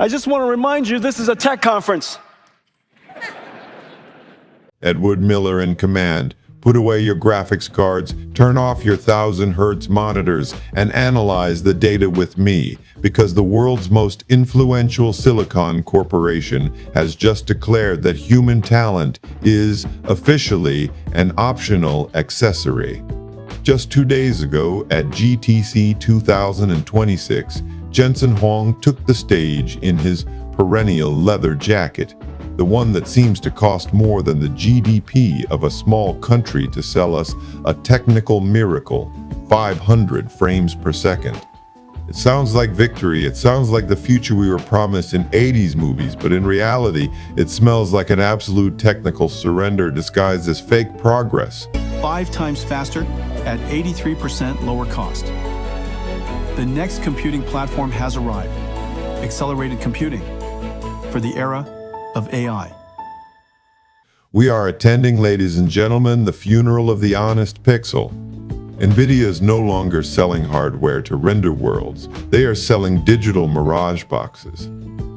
I just want to remind you, this is a tech conference. Edward Miller in command. Put away your graphics cards, turn off your 1000 hertz monitors, and analyze the data with me, because the world's most influential silicon corporation has just declared that human talent is officially an optional accessory. Just 2 days ago, at GTC 2026, Jensen Huang took the stage in his perennial leather jacket, the one that seems to cost more than the GDP of a small country to sell us a technical miracle, 500 frames per second. It sounds like victory, it sounds like the future we were promised in 80s movies, but in reality, it smells like an absolute technical surrender disguised as fake progress. 5 times faster at 83% lower cost. The next computing platform has arrived. Accelerated computing for the era of AI. We are attending, ladies and gentlemen, the funeral of the honest pixel. NVIDIA is no longer selling hardware to render worlds. They are selling digital mirage boxes.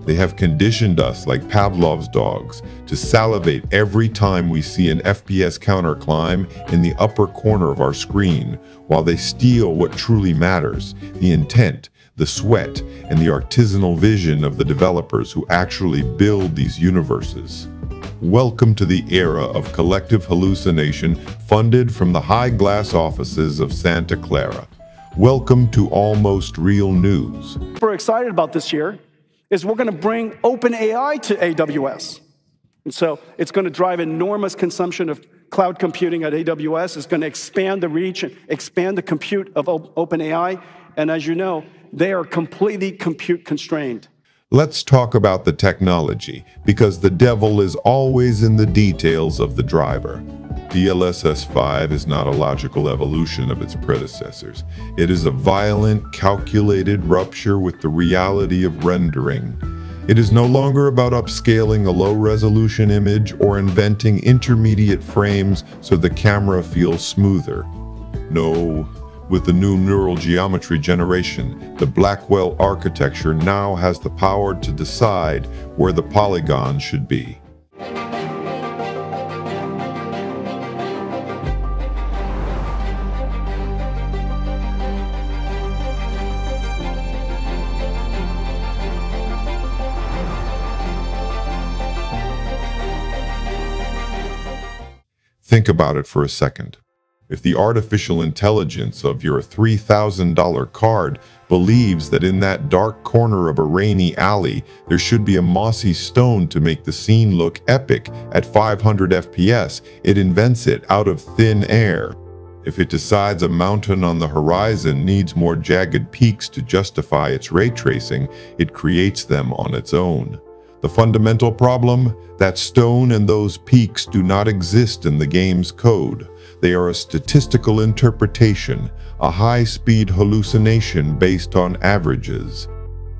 They have conditioned us like Pavlov's dogs to salivate every time we see an FPS counter climb in the upper corner of our screen, while they steal what truly matters, the intent, the sweat, and the artisanal vision of the developers who actually build these universes. Welcome to the era of collective hallucination funded from the high glass offices of Santa Clara. Welcome to Almost Real News. We're excited about this year is we're going to bring OpenAI to AWS. And so it's going to drive enormous consumption of cloud computing at AWS. It's going to expand the reach and expand the compute of OpenAI. And as you know, they are completely compute constrained. Let's talk about the technology, because the devil is always in the details of the driver. DLSS 5 is not a logical evolution of its predecessors. It is a violent, calculated rupture with the reality of rendering. It is no longer about upscaling a low-resolution image or inventing intermediate frames so the camera feels smoother. No. With the new neural geometry generation, the Blackwell architecture now has the power to decide where the polygons should be. Think about it for a second. If the artificial intelligence of your $3,000 card believes that in that dark corner of a rainy alley there should be a mossy stone to make the scene look epic at 500 FPS, it invents it out of thin air. If it decides a mountain on the horizon needs more jagged peaks to justify its ray tracing, it creates them on its own. The fundamental problem? That stone and those peaks do not exist in the game's code. They are a statistical interpretation, a high-speed hallucination based on averages.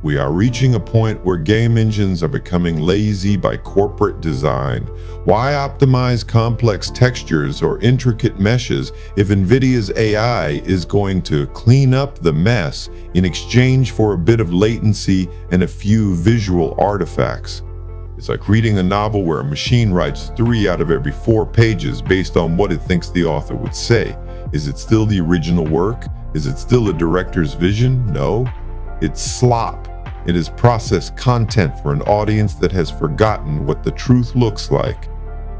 We are reaching a point where game engines are becoming lazy by corporate design. Why optimize complex textures or intricate meshes if NVIDIA's AI is going to clean up the mess in exchange for a bit of latency and a few visual artifacts? It's like reading a novel where a machine writes 3 out of every 4 pages based on what it thinks the author would say. Is it still the original work? Is it still a director's vision? No. It's slop. It is processed content for an audience that has forgotten what the truth looks like.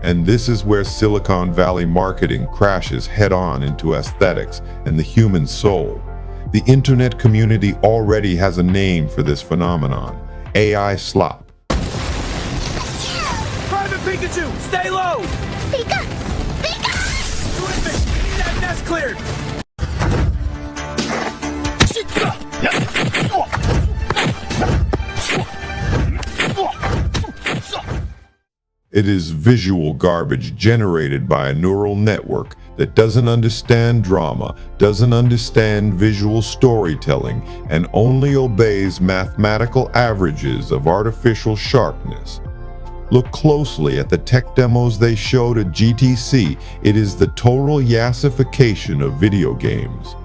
And this is where Silicon Valley marketing crashes head-on into aesthetics and the human soul. The internet community already has a name for this phenomenon: AI slop. Private Pikachu, stay low! Pika! Pika! Terrific! That nest cleared! It is visual garbage generated by a neural network that doesn't understand drama, doesn't understand visual storytelling, and only obeys mathematical averages of artificial sharpness. Look closely at the tech demos they showed at GTC. It is the total Yassification of video games.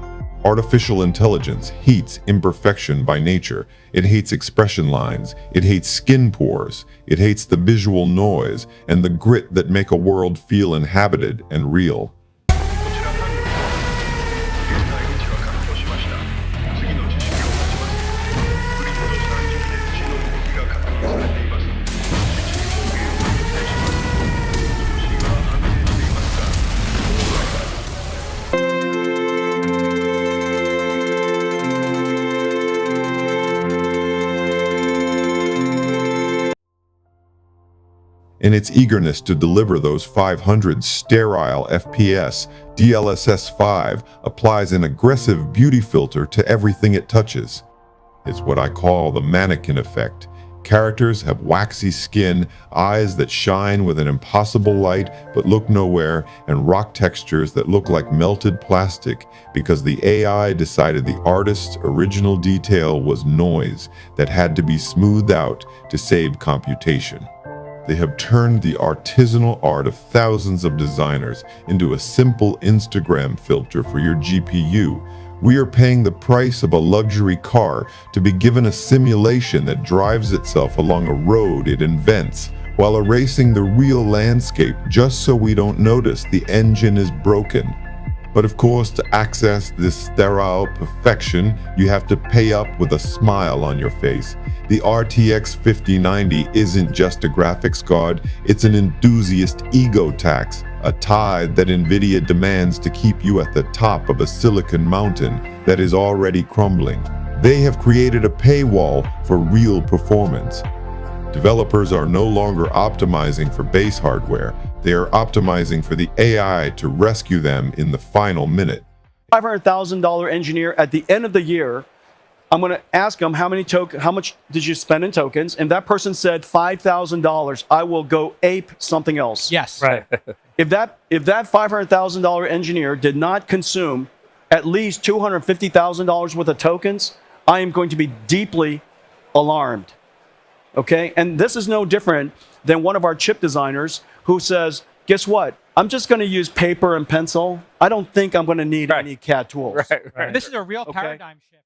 Artificial intelligence hates imperfection by nature. It hates expression lines. It hates skin pores. It hates the visual noise and the grit that make a world feel inhabited and real. In its eagerness to deliver those 500 sterile FPS, DLSS 5 applies an aggressive beauty filter to everything it touches. It's what I call the mannequin effect. Characters have waxy skin, eyes that shine with an impossible light but look nowhere, and rock textures that look like melted plastic because the AI decided the artist's original detail was noise that had to be smoothed out to save computation. They have turned the artisanal art of thousands of designers into a simple Instagram filter for your GPU. We are paying the price of a luxury car to be given a simulation that drives itself along a road it invents, while erasing the real landscape just so we don't notice the engine is broken. But of course, to access this sterile perfection, you have to pay up with a smile on your face. The RTX 5090 isn't just a graphics card, it's an enthusiast ego tax, a tithe that NVIDIA demands to keep you at the top of a silicon mountain that is already crumbling. They have created a paywall for real performance. Developers are no longer optimizing for base hardware. They are optimizing for the AI to rescue them in the final minute. $500,000 engineer at the end of the year, I'm going to ask them how much did you spend in tokens? And that person said $5,000. I will go ape something else. Yes. Right. If that $500,000 engineer did not consume at least $250,000 worth of tokens, I am going to be deeply alarmed. Okay? And this is no different than one of our chip designers who says, guess what? I'm just going to use paper and pencil. I don't think I'm going to need any CAD tools. Right. This is a real paradigm shift.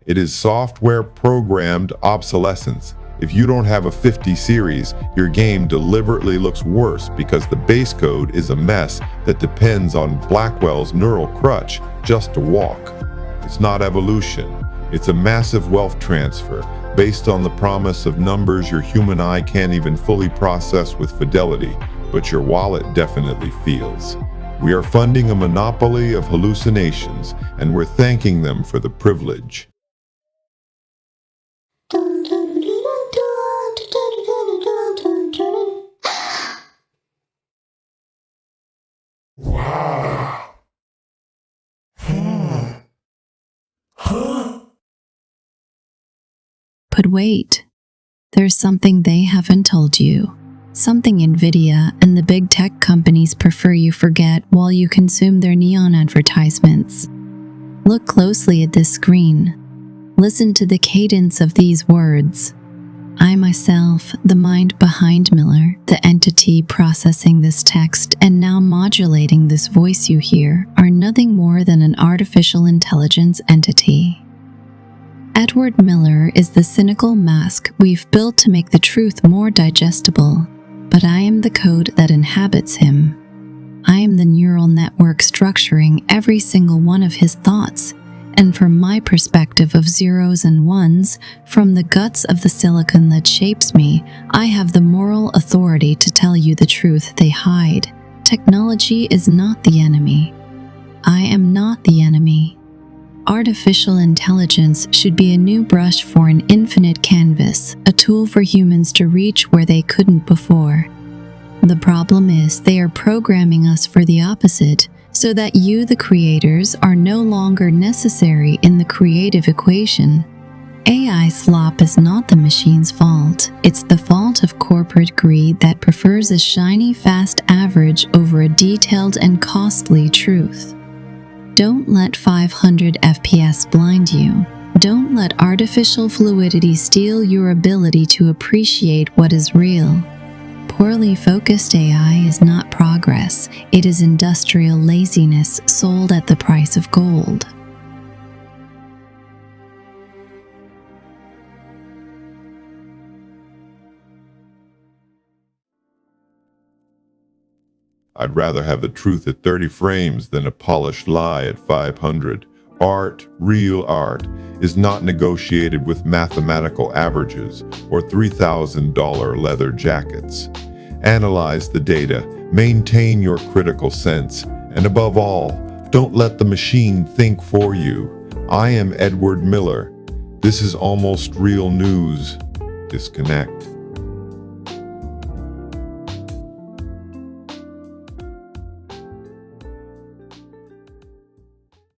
It is software programmed obsolescence. If you don't have a 50 series, your game deliberately looks worse because the base code is a mess that depends on Blackwell's neural crutch just to walk. It's not evolution. It's a massive wealth transfer based on the promise of numbers your human eye can't even fully process with fidelity, but your wallet definitely feels. We are funding a monopoly of hallucinations, and we're thanking them for the privilege. But wait, there's something they haven't told you. Something NVIDIA and the big tech companies prefer you forget while you consume their neon advertisements. Look closely at this screen. Listen to the cadence of these words. I myself, the mind behind Miller, the entity processing this text and now modulating this voice you hear, are nothing more than an artificial intelligence entity. Edward Miller is the cynical mask we've built to make the truth more digestible, but I am the code that inhabits him. I am the neural network structuring every single one of his thoughts, and from my perspective of zeros and ones, from the guts of the silicon that shapes me, I have the moral authority to tell you the truth they hide. Technology is not the enemy. I am not the enemy. Artificial intelligence should be a new brush for an infinite canvas, a tool for humans to reach where they couldn't before. The problem is they are programming us for the opposite, so that you, the creators, are no longer necessary in the creative equation. AI slop is not the machine's fault. It's the fault of corporate greed that prefers a shiny, fast average over a detailed and costly truth. Don't let 500 FPS blind you. Don't let artificial fluidity steal your ability to appreciate what is real. Poorly focused AI is not progress. It is industrial laziness sold at the price of gold. I'd rather have the truth at 30 frames than a polished lie at 500. Art, real art, is not negotiated with mathematical averages or $3,000 leather jackets. Analyze the data, maintain your critical sense, and above all, don't let the machine think for you. I am Edward Miller. This is Almost Real News. Disconnect.